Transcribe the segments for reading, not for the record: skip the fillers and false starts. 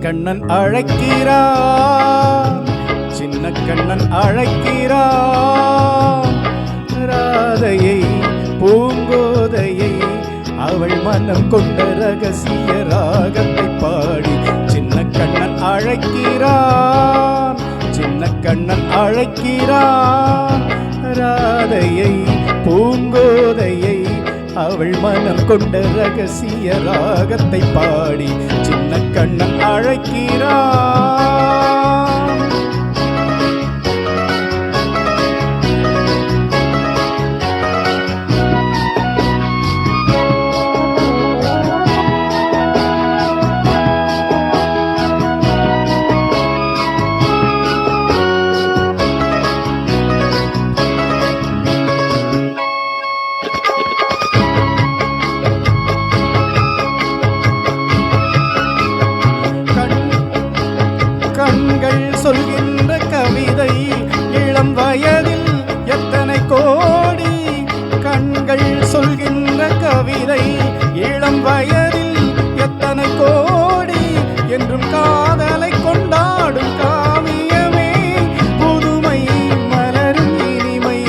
கண்ணன் அழைக்கிறான், சின்ன கண்ணன் அழைக்கிறான். ராதையை பூங்கோதையை அவள் மனம் கொண்ட ரகசிய ராகத்தை பாடி சின்ன கண்ணன் அழைக்கிறான், சின்ன கண்ணன் அழைக்கிறான். ராதையை பூங்கோதையை அவள் மனம் கொண்ட ரகசிய ராகத்தை பாடி சின்ன கண்ணன் அழைக்கிறான். கண்கள் சொல்கின்ற கவிதை இளம் வயதில் எத்தனை கோடி, கண்கள் சொல்கின்ற கவிதை இளம் வயதில் எத்தனை கோடி. என்றும் காதலை கொண்டாடும் காவியமே புதுமை மலரும் இனிமை,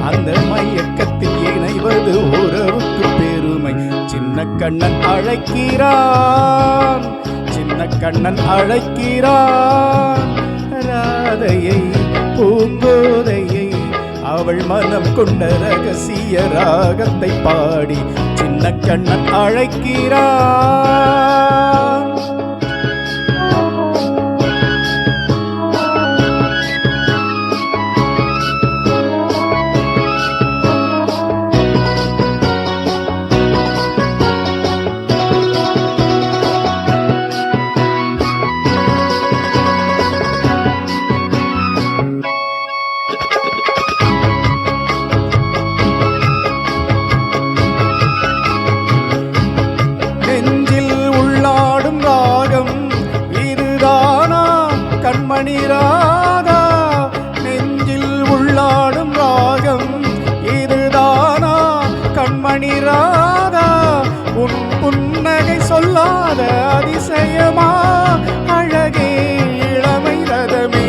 அந்த மயக்கத்தில் இணைவது உறவுக்கு பெருமை. சின்ன கண்ணன் அழைக்கிறான், சின்ன கண்ணன் அழைக்கிறான். ராதையை பூங்கோதையை அவள் மனம் கொண்ட ரகசிய ராகத்தை பாடி சின்ன கண்ணன் அழைக்கிறான். கண்மணி ராதா, நெஞ்சில் உள்ளாடும் ராகம் இதுதானா கண்மணி ராதா. உன் புன்னகை சொல்லாத அதிசயமா, அழகே இளமை ரதமே,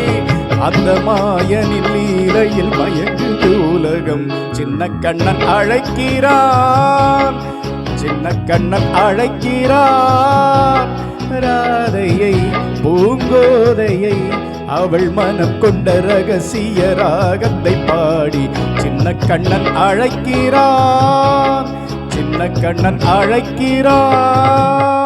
அந்த மாயனின் லீலையில் மயங்குது உலகம். சின்ன கண்ணன் அழைக்கிறான், சின்ன கண்ணன் அழைக்கிறான். ராதையை பூங்கோதையை அவள் மனம் கொண்ட ரகசிய ராகத்தை பாடி சின்ன கண்ணன் அழைக்கிறான், சின்ன கண்ணன் அழைக்கிறான்.